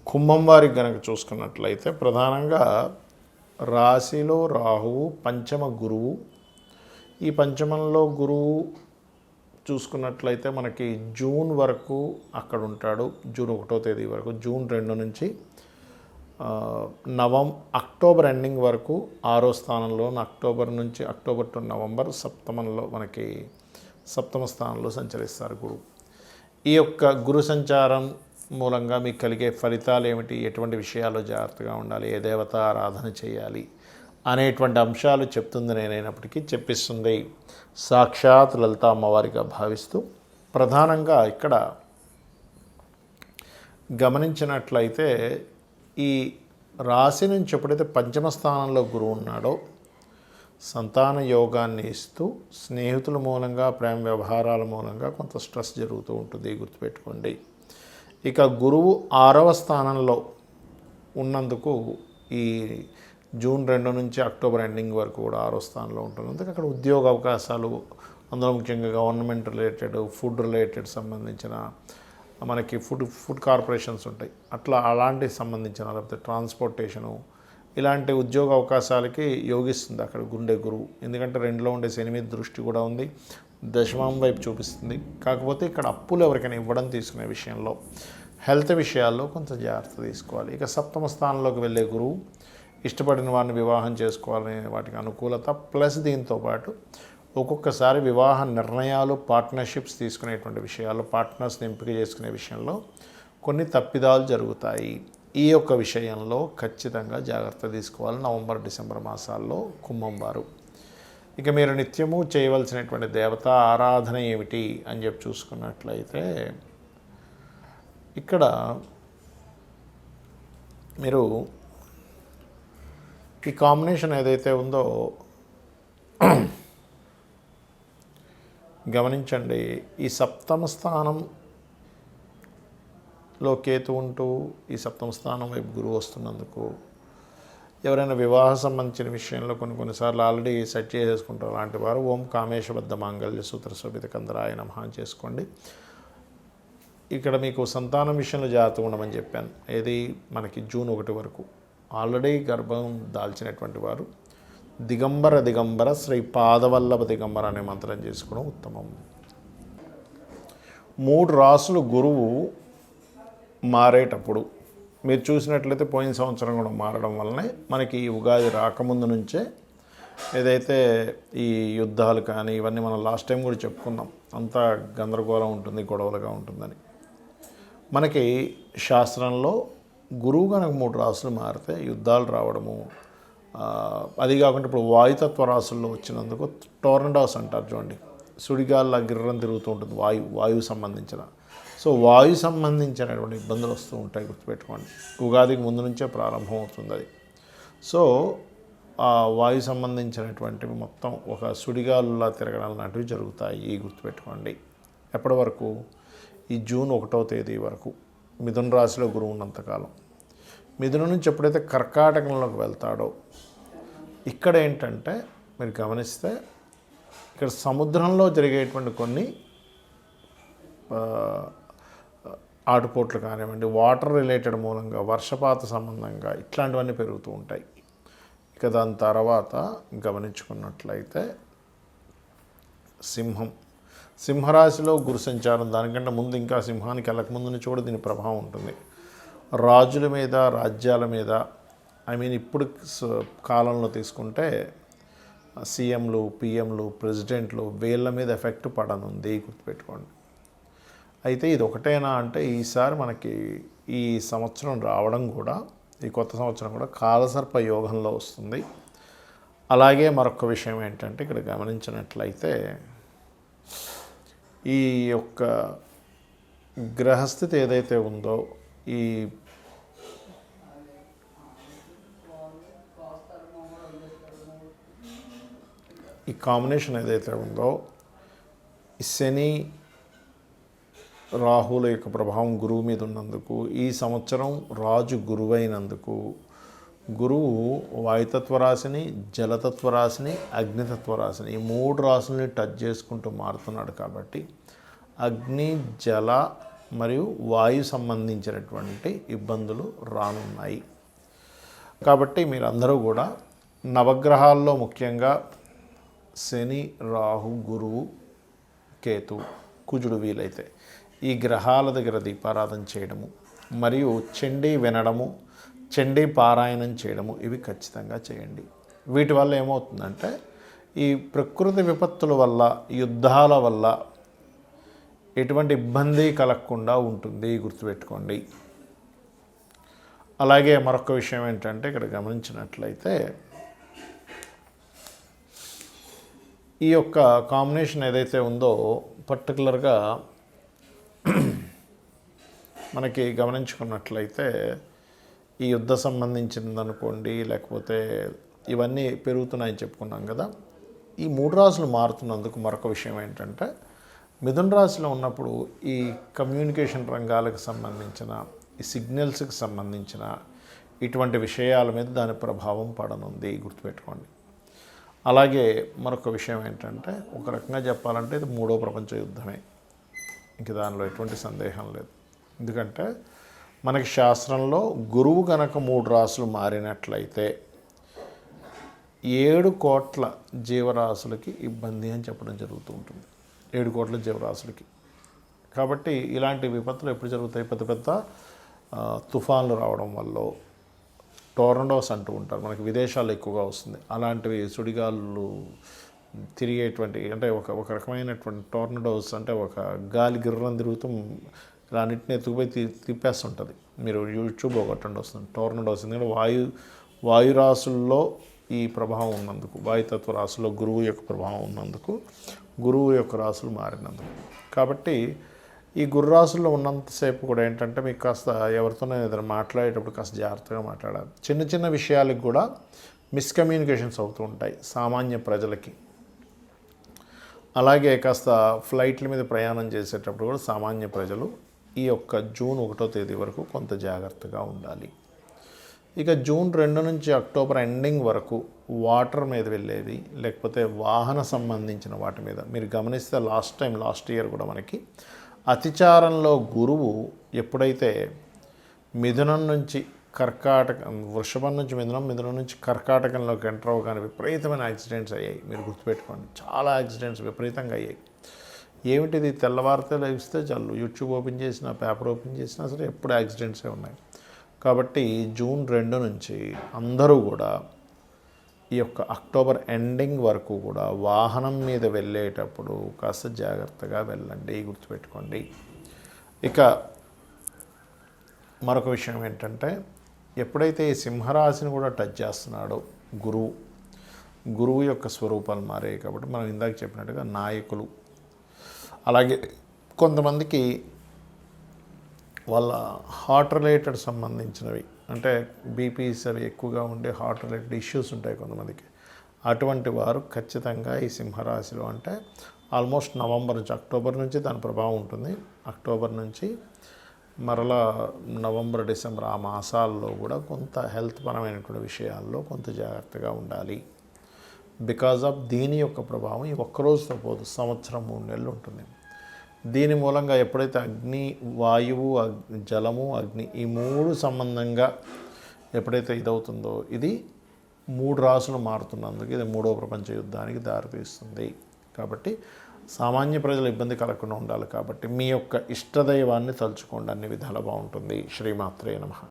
కుంభం వారికి గనక చూసుకున్నట్లయితే ప్రధానంగా రాశిలో రాహువు, పంచమ గురువు. ఈ పంచమంలో గురువు చూసుకున్నట్లయితే మనకి జూన్ వరకు అక్కడ ఉంటాడు. జూన్ 1వ తేదీ వరకు, జూన్ 2 నుంచి అక్టోబర్ ఎండింగ్ వరకు 6వ స్థానంలో, అక్టోబర్ నుంచి అక్టోబర్ టు నవంబర్ సప్తమంలో మనకి సప్తమ స్థానంలో సంచరిస్తారు గురువు. ఈ యొక్క గురు సంచారం మూలంగా మీకు కలిగే ఫలితాలు ఏమిటి, ఎటువంటి విషయాల్లో జాగ్రత్తగా ఉండాలి, ఏ దేవత ఆరాధన చేయాలి అనేటువంటి అంశాలు చెప్తుంది నేనైనప్పటికీ చెప్పిస్తుంది సాక్షాత్ లలిత అమ్మవారిగా భావిస్తూ. ప్రధానంగా ఇక్కడ గమనించినట్లయితే ఈ రాశి నుంచి ఎప్పుడైతే పంచమ స్థానంలో గురువు ఉన్నాడో సంతాన యోగాన్ని ఇస్తూ స్నేహితుల మూలంగా, ప్రేమ వ్యవహారాల మూలంగా కొంత స్ట్రెస్ జరుగుతూ ఉంటుంది, గుర్తుపెట్టుకోండి. ఇక గురువు 6వ స్థానంలో ఉన్నందుకు ఈ జూన్ 2 నుంచి అక్టోబర్ ఎండింగ్ వరకు కూడా 6వ స్థానంలో ఉంటున్నందుకు అక్కడ ఉద్యోగ అవకాశాలు, అందులో ముఖ్యంగా గవర్నమెంట్ రిలేటెడ్, ఫుడ్ రిలేటెడ్ సంబంధించిన మనకి ఫుడ్ కార్పొరేషన్స్ ఉంటాయి, అలాంటికి సంబంధించిన, లేకపోతే ట్రాన్స్పోర్టేషను, ఇలాంటి ఉద్యోగ అవకాశాలకి యోగిస్తుంది అక్కడ గురువు. ఎందుకంటే 2లో ఉండే శని మీద దృష్టి కూడా ఉంది, దశమం వైపు చూపిస్తుంది. కాకపోతే ఇక్కడ అప్పులు ఎవరికైనా ఇవ్వడం తీసుకునే విషయంలో, హెల్త్ విషయాల్లో కొంచెం జాగ్రత్త తీసుకోవాలి. ఇక సప్తమ స్థానంలోకి వెళ్ళే గురువు ఇష్టపడిన వారిని వివాహం చేసుకోవాలనే వాటికి అనుకూలత, ప్లస్ దీంతోపాటు ఒక్కొక్కసారి వివాహ నిర్ణయాలు, పార్ట్నర్షిప్స్ తీసుకునేటువంటి విషయాలు, పార్ట్నర్స్ని ఎంపిక చేసుకునే విషయంలో కొన్ని తప్పిదాలు జరుగుతాయి. ఈ యొక్క విషయంలో ఖచ్చితంగా జాగ్రత్త తీసుకోవాలి నవంబర్, డిసెంబర్ మాసాల్లో కుంభం వారు. ఇక మీరు నిత్యము చేయవలసినటువంటి దేవత ఆరాధన ఏమిటి అని చెప్పి చూసుకున్నట్లయితే ఇక్కడ మీరు ఈ కాంబినేషన్ ఏదైతే ఉందో గమనించండి. ఈ సప్తమ స్థానంలో కేతు ఉంటూ ఈ సప్తమ స్థానం వైపు గురువు వస్తున్నందుకు ఎవరైనా వివాహ సంబంధించిన విషయంలో కొన్నిసార్లు ఆల్రెడీ సెట్ చేసేసుకుంటారు. అలాంటి వారు ఓం కామేశబద్ధ మాంగళ్య సూత్ర శోభిత కందరాయ నమః చేసుకోండి. ఇక్కడ మీకు సంతానం విషయంలో జాగ్రత్తగా ఉండమని చెప్పాను. ఏది మనకి జూన్ 1 వరకు ఆల్రెడీ గర్భం దాల్చినటువంటి వారు దిగంబర శ్రీ పాదవల్లభ దిగంబర అనే మంత్రం చేసుకోవడం ఉత్తమం. 3 రాసులు గురువు మారేటప్పుడు మీరు చూసినట్లయితే పోయిన సంవత్సరం కూడా మారడం వల్లనే మనకి ఈ ఉగాది రాకముందు నుంచే ఏదైతే ఈ యుద్ధాలు కానీ ఇవన్నీ మనం లాస్ట్ టైం కూడా చెప్పుకున్నాం, అంతా గందరగోళం ఉంటుంది, గొడవలుగా ఉంటుందని. మనకి శాస్త్రంలో గురువు కనుక 3 రాసులు మారితే యుద్ధాలు రావడము, అది కాకుండా ఇప్పుడు వాయుతత్వ రాసుల్లో వచ్చినందుకు టోర్నడోస్ అంటారు చూడండి, సుడిగాల్లో గిర్రం తిరుగుతూ ఉంటుంది, వాయువు సంబంధించిన. సో వాయు సంబంధించినటువంటి ఇబ్బందులు వస్తూ ఉంటాయి, గుర్తుపెట్టుకోండి. ఉగాదికి ముందు నుంచే ప్రారంభం అవుతుంది అది. సో ఆ వాయు సంబంధించినటువంటివి మొత్తం ఒక సుడిగాలులా తిరగడం లాంటివి జరుగుతాయి, గుర్తుపెట్టుకోండి. ఎప్పటి వరకు? ఈ జూన్ 1వ తేదీ వరకు మిథున రాశిలో గురువు ఉన్నంతకాలం. మిథున నుంచి ఎప్పుడైతే కర్కాటకంలోకి వెళ్తాడో ఇక్కడ ఏంటంటే మీరు గమనిస్తే ఇక్కడ సముద్రంలో జరిగేటువంటి కొన్ని ఆటుపోట్లు కానివ్వండి, వాటర్ రిలేటెడ్ మూలంగా, వర్షపాత సంబంధంగా ఇట్లాంటివన్నీ పెరుగుతూ ఉంటాయి. ఇక దాని తర్వాత గమనించుకున్నట్లయితే సింహరాశిలో గురు సంచారం, దానికంటే ముందు ఇంకా సింహానికి వెళ్ళకముందు నుంచి కూడా దీని ప్రభావం ఉంటుంది. రాజుల మీద, రాజ్యాల మీద, ఇప్పుడు కాలంలో తీసుకుంటే సీఎంలు, పిఎంలు, ప్రెసిడెంట్లు, వీళ్ళ మీద ఎఫెక్ట్ పడనుంది, గుర్తుపెట్టుకోండి. అయితే ఇది ఒకటేనా అంటే ఈసారి మనకి ఈ సంవత్సరం రావడం కూడా, ఈ కొత్త సంవత్సరం కూడా కాలసర్ప యోగంలో వస్తుంది. అలాగే మరొక విషయం ఏంటంటే ఇక్కడ గమనించినట్లయితే ఈ యొక్క గ్రహస్థితి ఏదైతే ఉందో, ఈ కాంబినేషన్ ఏదైతే ఉందో, ఈ శని రాహుల యొక్క ప్రభావం గురువు మీద ఉన్నందుకు, ఈ సంవత్సరం రాజు గురువైనందుకు, గురువు వాయుతత్వ రాశిని, జలతత్వ రాశిని, అగ్నితత్వ రాశిని, ఈ 3 రాశుల్ని టచ్ చేసుకుంటూ మారుతున్నాడు. కాబట్టి అగ్ని, జల మరియు వాయు సంబంధించినటువంటి ఇబ్బందులు రానున్నాయి. కాబట్టి మీరందరూ కూడా నవగ్రహాల్లో ముఖ్యంగా శని, రాహు, గురువు, కేతు, కుజుడు వీలైతే ఈ గ్రహాల దగ్గర దీపారాధన చేయడము మరియు చండీ వినడము, చండీ పారాయణం చేయడము ఇవి ఖచ్చితంగా చేయండి. వీటి వల్ల ఏమవుతుందంటే ఈ ప్రకృతి విపత్తుల వల్ల, యుద్ధాల వల్ల ఎటువంటి ఇబ్బంది కలగకుండా ఉంటుంది, గుర్తుపెట్టుకోండి. అలాగే మరొక విషయం ఏంటంటే ఇక్కడ గమనించినట్లయితే ఈ యొక్క కాంబినేషన్ ఏదైతే ఉందో పర్టికులర్గా మనకి గమనించుకున్నట్లయితే ఈ యుద్ధ సంబంధించింది అనుకోండి, లేకపోతే ఇవన్నీ పెరుగుతున్నాయని చెప్పుకున్నాం కదా. ఈ 3 రాశులు మారుతున్నందుకు మరొక విషయం ఏంటంటే మిథున రాశిలో ఉన్నప్పుడు ఈ కమ్యూనికేషన్ రంగాలకు సంబంధించిన, ఈ సిగ్నల్స్కి సంబంధించిన ఇటువంటి విషయాల మీద దాని ప్రభావం పడనుంది, గుర్తుపెట్టుకోండి. అలాగే మరొక విషయం ఏంటంటే ఒక రకంగా చెప్పాలంటే ఇది 3వ ప్రపంచ యుద్ధమే, ఇంక దానిలో ఎటువంటి సందేహం లేదు. ఎందుకంటే మనకి శాస్త్రంలో గురువు కనుక 3 రాశులు మారినట్లయితే 7 కోట్ల జీవరాశులకి ఇబ్బంది అని చెప్పడం జరుగుతూ ఉంటుంది. 7 కోట్ల జీవరాశులకి. కాబట్టి ఇలాంటి విపత్తులు ఎప్పుడు జరుగుతాయి? పెద్ద పెద్ద తుఫాన్లు రావడం వల్ల, టోర్నడోస్ అంటూ ఉంటారు, మనకి విదేశాల్లో ఎక్కువగా వస్తుంది. అలాంటివి సుడిగాళ్ళు తిరిగేటువంటి, అంటే ఒక రకమైనటువంటి టోర్నడోస్, అంటే ఒక గాలి గిర్రం తిరుగుతూ అన్నింటినీ ఎత్తుకుపోయి తిప్పేస్తుంటుంది. మీరు యూట్యూబ్లో కొట్టండి వస్తుంది టోర్నడోస్. ఎందుకంటే వాయురాశుల్లో ఈ ప్రభావం ఉన్నందుకు, వాయుతత్వ రాశుల్లో గురువు యొక్క ప్రభావం ఉన్నందుకు, గురువు యొక్క రాశులు మారినందుకు. కాబట్టి ఈ గురు రాశుల్లో ఉన్నంతసేపు కూడా ఏంటంటే మీకు కాస్త ఎవరితోనే ఏదైనా మాట్లాడేటప్పుడు కాస్త జాగ్రత్తగా మాట్లాడాలి. చిన్న చిన్న విషయాలకు కూడా మిస్కమ్యూనికేషన్స్ అవుతూ ఉంటాయి సామాన్య ప్రజలకి. అలాగే కాస్త ఫ్లైట్ల మీద ప్రయాణం చేసేటప్పుడు కూడా సామాన్య ప్రజలు ఈ యొక్క జూన్ 1వ తేదీ వరకు కొంత జాగ్రత్తగా ఉండాలి. ఇక జూన్ 2 నుంచి అక్టోబర్ ఎండింగ్ వరకు వాటర్ మీద వెళ్ళేది, లేకపోతే వాహన సంబంధించిన వాటి మీద మీరు గమనిస్తే లాస్ట్ ఇయర్ కూడా మనకి అతిచారంలో గురువు ఎప్పుడైతే మిథునం నుంచి వృషభం నుంచి మిథునం నుంచి కర్కాటకంలోకి ఎంటర్ అవ్వగానే విపరీతమైన యాక్సిడెంట్స్ అయ్యాయి. మీరు గుర్తుపెట్టుకోండి, చాలా యాక్సిడెంట్స్ విపరీతంగా అయ్యాయి. ఏమిటిది? తెల్లవారితే లేస్తే చాలు యూట్యూబ్ ఓపెన్ చేసినా, పేపర్ ఓపెన్ చేసినా సరే ఎప్పుడు యాక్సిడెంట్సే ఉన్నాయి. కాబట్టి జూన్ 2 నుంచి అందరూ కూడా ఈ యొక్క అక్టోబర్ ఎండింగ్ వరకు కూడా వాహనం మీద వెళ్ళేటప్పుడు కాస్త జాగ్రత్తగా వెళ్ళండి, గుర్తుపెట్టుకోండి. ఇక మరొక విషయం ఏంటంటే ఎప్పుడైతే ఈ సింహరాశిని కూడా టచ్ చేస్తున్నాడో గురువు యొక్క స్వరూపాలు మారాయి. కాబట్టి మనం ఇందాక చెప్పినట్టుగా నాయకులు, అలాగే కొంతమందికి వాళ్ళ హార్ట్ రిలేటెడ్ సంబంధించినవి, అంటే బీపీస్ అవి ఎక్కువగా ఉండే హార్ట్ రిలేటెడ్ ఇష్యూస్ ఉంటాయి కొంతమందికి. అటువంటి వారు ఖచ్చితంగా ఈ సింహరాశిలో, అంటే ఆల్మోస్ట్ నవంబర్ నుంచి, అక్టోబర్ నుంచి దాని ప్రభావం ఉంటుంది. అక్టోబర్ నుంచి మరలా నవంబర్, డిసెంబర్ ఆ మాసాల్లో కూడా కొంత హెల్త్ పరమైనటువంటి విషయాల్లో కొంత జాగ్రత్తగా ఉండాలి. బికాజ్ ఆఫ్ దీని యొక్క ప్రభావం ఈ ఒక్కరోజుతో పోదు, సంవత్సరం 3 నెలలు ఉంటుంది. దీని మూలంగా ఎప్పుడైతే అగ్ని, వాయువు, జలము, అగ్ని ఈ 3 సంబంధంగా ఎప్పుడైతే ఇదవుతుందో ఇది 3 రాశులు మారుతున్నందుకు ఇది 3వ ప్రపంచ యుద్ధానికి దారితీస్తుంది. కాబట్టి సామాన్య ప్రజలు ఇబ్బంది కలగకుండా ఉండాలి. కాబట్టి మీ యొక్క ఇష్టదైవాన్ని తలుచుకోండి, అన్ని విధాలు బాగుంటుంది. శ్రీమాత్రే నమః.